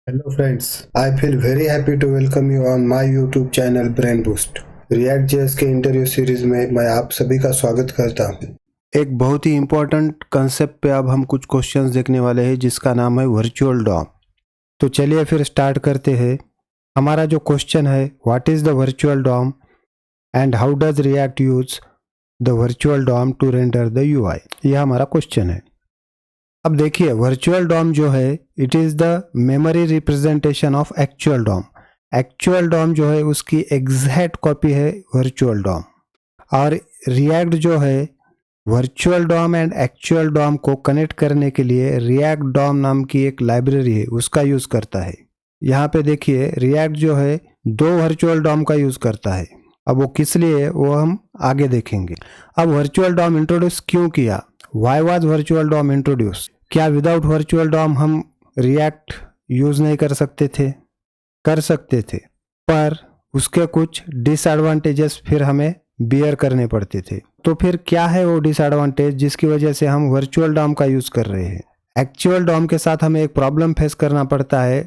Hello friends, I feel very happy to welcome you on my YouTube channel Brain Boost। React.js के interview series में मैं आप सभी का स्वागत करता हूँ। एक बहुत ही इम्पोर्टेंट कंसेप्ट पे अब हम कुछ क्वेश्चंस देखने वाले हैं जिसका नाम है वर्चुअल डॉम। तो चलिए फिर स्टार्ट करते हैं। हमारा जो क्वेश्चन है, what is the virtual DOM and how does React use the virtual DOM to render the UI, यह हमारा क्वेश्चन है। अब देखिए, वर्चुअल डॉम जो है it is the memory representation of actual DOM. Actual DOM जो है उसकी एग्जैक्ट कॉपी है वर्चुअल डॉम। और रिएक्ट जो है virtual DOM and actual DOM को कनेक्ट करने के लिए रिएक्ट डॉम नाम की एक लाइब्रेरी है, उसका यूज़ करता है। यहाँ पे देखिए, रिएक्ट जो है दो वर्चुअल डॉम का यूज़ करता है। अब वो किस लिए वो हम आगे देखेंगे। अब वर्चुअल डॉम इंट्रोड्यूस क्यों किया? Why was virtual DOM introduce? क्या विदाउट वर्चुअल डॉम हम रिएक्ट यूज नहीं कर सकते थे? कर सकते थे, पर उसके कुछ डिसएडवांटेजेस फिर हमें बियर करने पड़ते थे। तो फिर क्या है वो डिसएडवांटेज जिसकी वजह से हम वर्चुअल डॉम का यूज कर रहे हैं? एक्चुअल डॉम के साथ हमें एक प्रॉब्लम फेस करना पड़ता है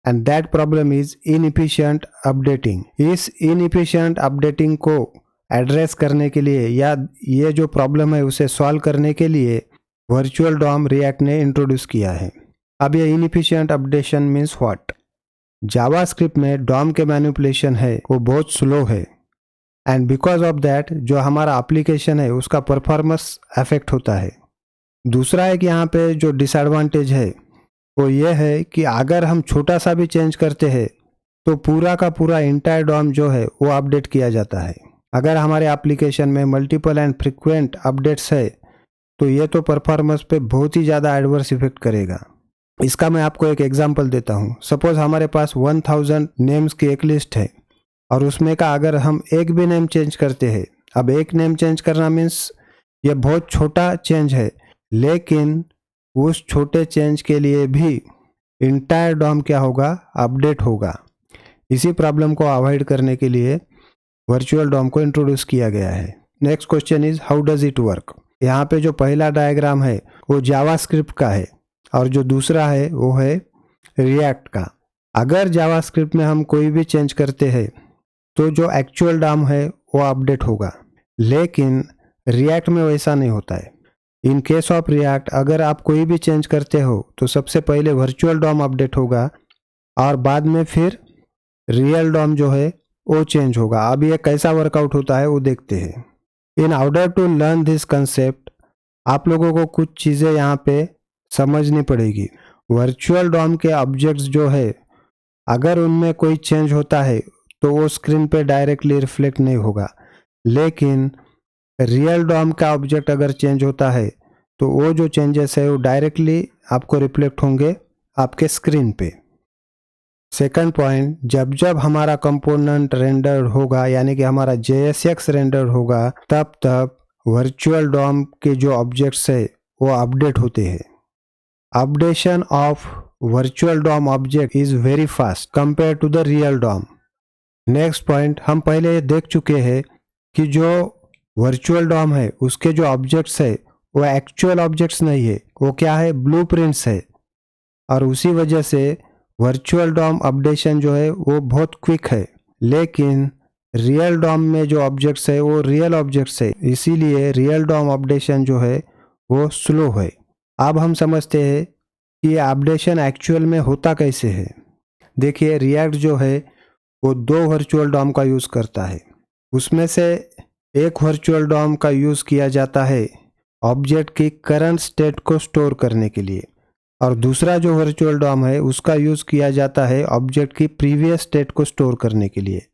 and that problem is inefficient updating. इस इनएफिशिएंट अपडेटिंग को एड्रेस करने के लिए या ये जो प्रॉब्लम है उसे सॉल्व करने के लिए वर्चुअल डॉम रिएक्ट ने इंट्रोड्यूस किया है। अब ये inefficient updation means what? JavaScript में डॉम के मैनिपुलेशन है वो बहुत स्लो है एंड बिकॉज ऑफ दैट जो हमारा एप्लीकेशन है उसका परफॉर्मेंस अफेक्ट होता है। दूसरा है कि यहाँ पे जो डिसएडवांटेज है वो ये है कि अगर हम छोटा सा भी चेंज करते हैं तो पूरा का पूरा इंटायर डॉम जो है वो अपडेट किया जाता है। अगर हमारे एप्लीकेशन में मल्टीपल एंड फ्रिक्वेंट अपडेट्स है तो ये तो परफॉर्मेंस पे बहुत ही ज़्यादा एडवर्स इफेक्ट करेगा। इसका मैं आपको एक एग्जांपल देता हूँ। सपोज हमारे पास 1000 नेम्स की एक लिस्ट है और उसमें का अगर हम एक भी नेम चेंज करते हैं, अब एक नेम चेंज करना मीन्स ये बहुत छोटा चेंज है, लेकिन उस छोटे चेंज के लिए भी इंटायर डॉम क्या होगा? अपडेट होगा। इसी प्रॉब्लम को अवॉइड करने के लिए वर्चुअल डॉम को इंट्रोड्यूस किया गया है। Next question is how does it work? यहाँ पे जो पहला डायग्राम है वो जावास्क्रिप्ट का है और जो दूसरा है वो है रिएक्ट का। अगर जावास्क्रिप्ट में हम कोई भी चेंज करते हैं तो जो एक्चुअल डॉम है वो अपडेट होगा, लेकिन रिएक्ट में वैसा नहीं होता है। इन केस ऑफ रिएक्ट अगर आप कोई भी चेंज करते हो तो सबसे पहले वर्चुअल डॉम अपडेट होगा और बाद में फिर रियल डॉम जो है वो चेंज होगा। अब ये कैसा वर्कआउट होता है वो देखते हैं। In order to learn this concept आप लोगों को कुछ चीज़ें यहाँ पे समझनी पड़ेगी। वर्चुअल डॉम के ऑब्जेक्ट्स जो है अगर उनमें कोई चेंज होता है तो वो स्क्रीन पे डायरेक्टली रिफ्लेक्ट नहीं होगा, लेकिन रियल डॉम का ऑब्जेक्ट अगर चेंज होता है तो वो जो चेंजेस है वो डायरेक्टली आपको रिफ्लेक्ट होंगे आपके स्क्रीन पे। सेकंड पॉइंट, जब जब हमारा कंपोनेंट रेंडर होगा यानी कि हमारा JSX रेंडर होगा तब तब वर्चुअल डॉम के जो ऑब्जेक्ट्स है वो अपडेट होते हैं। Updation of virtual DOM object is very fast compare to the real DOM. Next point, हम पहले देख चुके हैं कि जो वर्चुअल डॉम है उसके जो ऑब्जेक्ट्स है वो एक्चुअल ऑब्जेक्ट्स नहीं है, वो क्या है? ब्लूप्रिंट्स है। और उसी वजह से वर्चुअल डॉम अपडेशन जो है वो बहुत क्विक है, लेकिन रियल डॉम में जो ऑब्जेक्ट्स है वो रियल ऑब्जेक्ट्स है, इसीलिए रियल डॉम अपडेशन जो है वो स्लो है। अब हम समझते हैं कि ये अपडेशन एक्चुअल में होता कैसे है। देखिए, रिएक्ट जो है वो दो वर्चुअल डॉम का यूज़ करता है। उसमें से एक वर्चुअल डॉम का यूज़ किया जाता है ऑब्जेक्ट की करंट स्टेट को स्टोर करने के लिए, और दूसरा जो वर्चुअल डॉम है उसका यूज़ किया जाता है ऑब्जेक्ट की प्रीवियस स्टेट को स्टोर करने के लिए।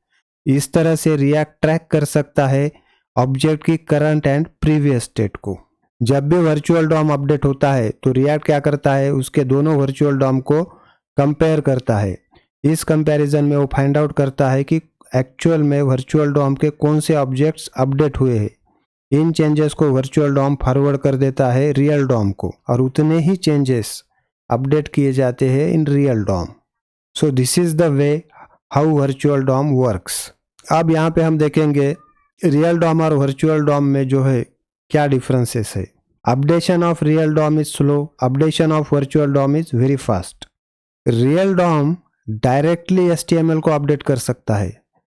इस तरह से रिएक्ट ट्रैक कर सकता है ऑब्जेक्ट की करंट एंड प्रीवियस स्टेट को। जब भी वर्चुअल डॉम अपडेट होता है तो रिएक्ट क्या करता है? उसके दोनों वर्चुअल डॉम को कंपेयर करता है। इस कंपैरिजन में वो फाइंड आउट करता है कि एक्चुअल में वर्चुअल डॉम के कौन से ऑब्जेक्ट्स अपडेट हुए हैं। इन चेंजेस को वर्चुअल डॉम फॉरवर्ड कर देता है रियल डॉम को और उतने ही चेंजेस अपडेट किए जाते हैं in real DOM. So this is the way how virtual DOM works. अब यहाँ पे हम देखेंगे रियल डॉम और वर्चुअल डॉम में जो है क्या डिफरेंसेस है। Updation of real DOM is slow, updation of virtual DOM is very fast. Real DOM directly HTML को अपडेट कर सकता है,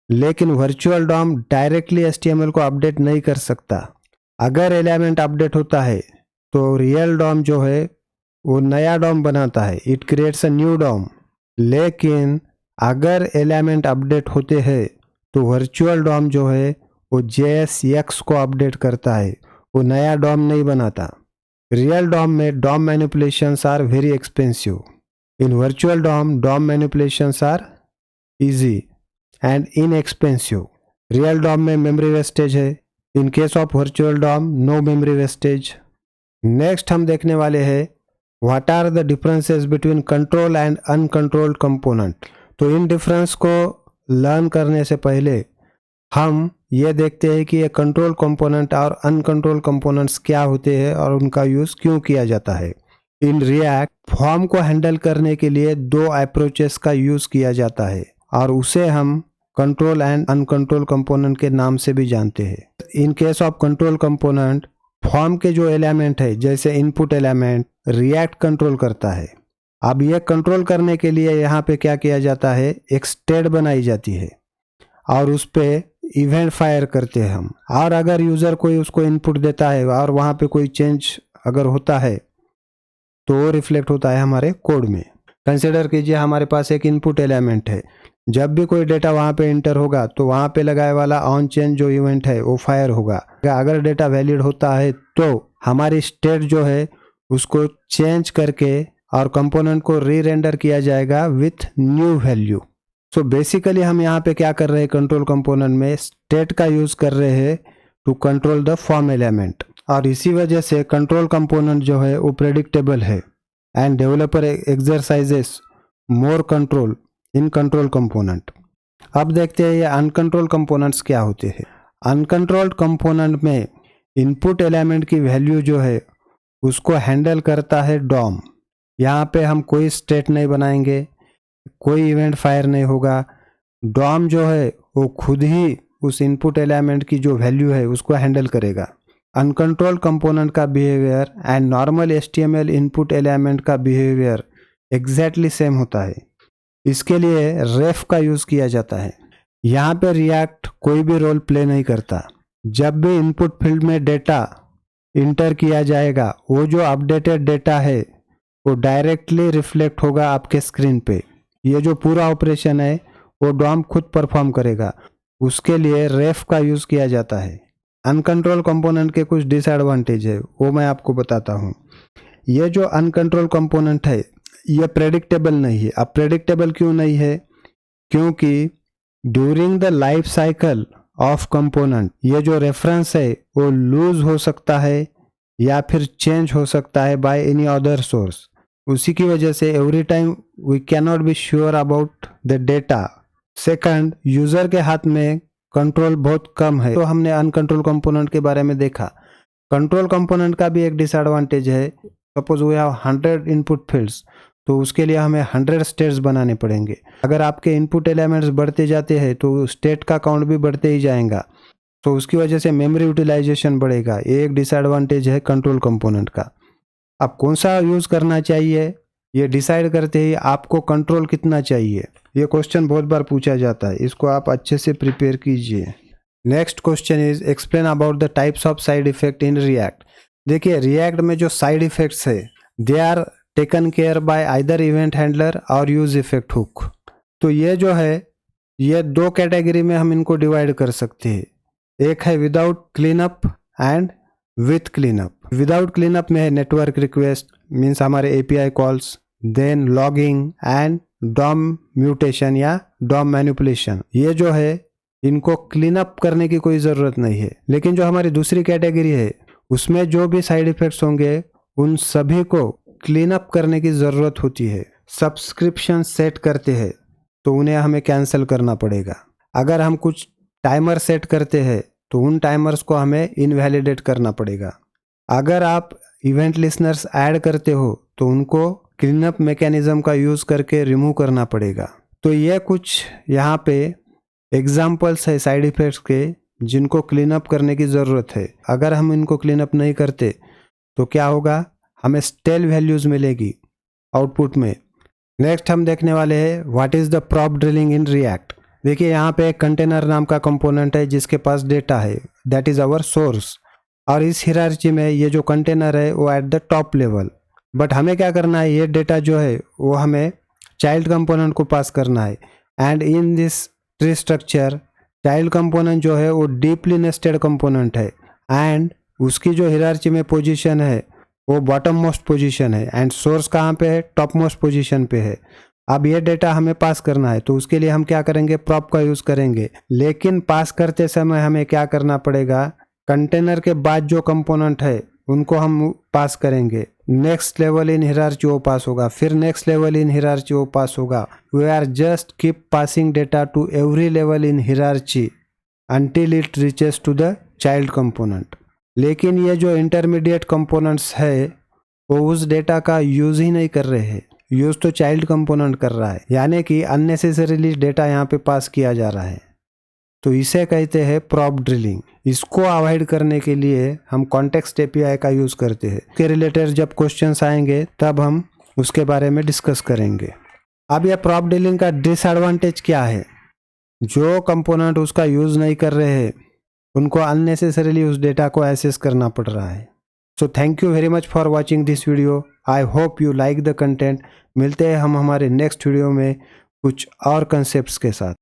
लेकिन वर्चुअल डॉम डायरेक्टली HTML को अपडेट नहीं कर सकता। अगर एलिमेंट अपडेट होता है तो रियल डॉम जो है वो नया डॉम बनाता है, it creates a new DOM. लेकिन अगर एलिमेंट अपडेट होते हैं तो वर्चुअल डॉम जो है वो JSX को अपडेट करता है, वो नया डॉम नहीं बनाता। रियल डॉम में DOM manipulations are very expensive. In virtual DOM manipulations are easy and inexpensive. Real DOM में मेमोरी वेस्टेज है, in case of virtual DOM no memory wastage. Next हम देखने वाले हैं what are the differences between control and uncontrolled component. तो इन difference को learn करने से पहले हम ये देखते हैं कि ये कंट्रोल कंपोनेंट और अनकंट्रोल कंपोनेंट्स क्या होते हैं और उनका यूज़ क्यों किया जाता है। इन रिएक्ट फॉर्म को हैंडल करने के लिए 2 अप्रोचेस का यूज़ किया जाता है और उसे हम कंट्रोल एंड अनकंट्रोल कंपोनेंट के नाम से भी जानते हैं। इन case of control component form के जो एलिमेंट है जैसे इनपुट एलिमेंट रिएक्ट कंट्रोल करता है। अब यह कंट्रोल करने के लिए यहाँ पे क्या किया जाता है, एक स्टेट बनाई जाती है और उस पे इवेंट फायर करते हैं हम। और अगर यूज़र कोई उसको इनपुट देता है और वहाँ पे कोई चेंज अगर होता है तो रिफ्लेक्ट होता है हमारे कोड में। कंसिडर कीजिए हमारे पास एक इनपुट एलिमेंट है, जब भी कोई डेटा वहाँ पे इंटर होगा तो वहाँ पे लगाए वाला ऑन चेंज जो इवेंट है वो फायर होगा। अगर डेटा वैलिड होता है तो हमारी स्टेट जो है उसको चेंज करके और कंपोनेंट को री रेंडर किया जाएगा with new value. So basically हम यहाँ पे क्या कर रहे हैं, कंट्रोल कंपोनेंट में स्टेट का यूज कर रहे हैं to control the form element. और इसी वजह से कंट्रोल कंपोनेंट जो है वो प्रेडिक्टेबल है end developer exercises more control in control component. अब देखते हैं ये अनकंट्रोल्ड कंपोनेंट्स क्या होते हैं। अनकंट्रोल्ड कंपोनेंट में इनपुट एलिमेंट की वैल्यू जो है उसको हैंडल करता है डॉम। यहाँ पे हम कोई स्टेट नहीं बनाएंगे, कोई इवेंट फायर नहीं होगा। डॉम जो है वो खुद ही उस इनपुट एलिमेंट की जो वैल्यू है उसको हैंडल करेगा। अनकंट्रोल्ड कंपोनेंट का behaviour and normal HTML input element का बिहेवियर एग्जैक्टली सेम होता है। इसके लिए रेफ का यूज़ किया जाता है। यहाँ पे रिएक्ट कोई भी रोल प्ले नहीं करता। जब भी इनपुट फील्ड में डेटा इंटर किया जाएगा वो जो अपडेटेड डेटा है वो डायरेक्टली रिफ्लेक्ट होगा आपके स्क्रीन पे। ये जो पूरा ऑपरेशन है वो डॉम खुद परफॉर्म करेगा, उसके लिए रेफ का यूज़ किया जाता है। अनकंट्रोल कंपोनेंट के कुछ डिसएडवांटेज है वो मैं आपको बताता हूँ। ये जो अनकंट्रोल कंपोनेंट है ये प्रेडिक्टेबल नहीं है। अब प्रेडिक्टेबल क्यों नहीं है, क्योंकि during the life cycle of component ये जो रेफरेंस है वो लूज हो सकता है या फिर चेंज हो सकता है बाय एनी अदर सोर्स। उसी की वजह से every time we can not be sure about the data. Second, user के हाथ में कंट्रोल बहुत कम है। तो हमने अनकंट्रोल कंपोनेंट के बारे में देखा। कंट्रोल कंपोनेंट का भी एक डिसएडवांटेज है। Suppose we have 100 input fields, तो उसके लिए हमें 100 स्टेट्स बनाने पड़ेंगे। अगर आपके इनपुट एलिमेंट्स बढ़ते जाते हैं तो स्टेट का काउंट भी बढ़ते ही जाएगा, तो उसकी वजह से मेमोरी यूटिलाइजेशन बढ़ेगा। ये एक डिसएडवांटेज है कंट्रोल कंपोनेंट का। अब कौन सा यूज़ करना चाहिए ये डिसाइड करते ही आपको कंट्रोल कितना चाहिए, ये क्वेश्चन बहुत बार पूछा जाता है। इसको आप अच्छे से प्रिपेयर कीजिए। Next question is explain about the types of side effect in React. देखिए रिएक्ट में जो साइड इफेक्ट्स है they are taken care by either event handler और यूज इफेक्ट हुक। तो ये जो है ये 2 कैटेगरी में हम इनको डिवाइड कर सकते हैं। एक है without cleanup and with cleanup. Without cleanup में है नेटवर्क रिक्वेस्ट मीन्स हमारे API calls, then logging and DOM mutation या डॉम मैनिपुलेशन। ये जो है इनको क्लीनअप करने की कोई ज़रूरत नहीं है। लेकिन जो हमारी दूसरी कैटेगरी है उसमें जो भी साइड इफेक्ट्स होंगे उन सभी को क्लीनअप करने की ज़रूरत होती है। सब्सक्रिप्शन सेट करते हैं तो उन्हें हमें कैंसिल करना पड़ेगा। अगर हम कुछ टाइमर सेट करते हैं तो उन टाइमर्स को हमें इनवैलिडेट करना पड़ेगा। अगर आप इवेंट लिसनर्स ऐड करते हो तो उनको क्लीनअप मैकेनिज्म का यूज़ करके रिमूव करना पड़ेगा। तो ये कुछ यहाँ पे एग्जाम्पल्स है साइड इफ़ेक्ट्स के जिनको क्लीनअप करने की ज़रूरत है। अगर हम इनको क्लीनअप नहीं करते तो क्या होगा, हमें स्टेल वैल्यूज़ मिलेगी आउटपुट में नेक्स्ट हम देखने वाले हैं what is the prop drilling in React. देखिए यहाँ पे एक कंटेनर नाम का कंपोनेंट है जिसके पास डेटा है, दैट इज़ आवर सोर्स। और इस हियरार्ची में ये जो कंटेनर है वो at the top level, but हमें क्या करना है, ये डेटा जो है वो हमें चाइल्ड कंपोनेंट को पास करना है। And in this tree structure child component जो है वो डीपली नेस्टेड कंपोनेंट है एंड उसकी जो हियरार्ची में पोजीशन है वो बॉटम मोस्ट पोजीशन है एंड सोर्स कहाँ पे है, टॉप मोस्ट पोजीशन पे है। अब ये डेटा हमें पास करना है तो उसके लिए हम क्या करेंगे, प्रॉप का यूज़ करेंगे। लेकिन पास करते समय हमें क्या करना पड़ेगा, कंटेनर के बाद जो कंपोनेंट है उनको हम पास करेंगे। नेक्स्ट लेवल इन हियरार्ची वो पास होगा, फिर नेक्स्ट लेवल इन हियरार्ची वो पास होगा। We are just keep passing data to every level in hierarchy until it reaches to the child component. लेकिन ये जो इंटरमीडिएट कंपोनेंट्स है वो उस डेटा का यूज़ ही नहीं कर रहे हैं, यूज़ तो चाइल्ड कंपोनेंट कर रहा है, यानी कि अननेसेसरीली डेटा यहाँ पे पास किया जा रहा है। तो इसे कहते हैं प्रॉप ड्रिलिंग। इसको अवॉइड करने के लिए हम कॉन्टेक्स्ट एपीआई का यूज़ करते हैं। इसके रिलेटेड जब क्वेश्चंस आएंगे तब हम उसके बारे में डिस्कस करेंगे। अब यह प्रॉप ड्रिलिंग का डिसएडवांटेज क्या है, जो कंपोनेंट उसका यूज़ नहीं कर रहे हैं उनको अननेसेसरीली उस डेटा को एक्सेस करना पड़ रहा है। So thank you very much for watching this video. I hope you like the content. मिलते हैं हम हमारे नेक्स्ट वीडियो में कुछ और कंसेप्ट्स के साथ।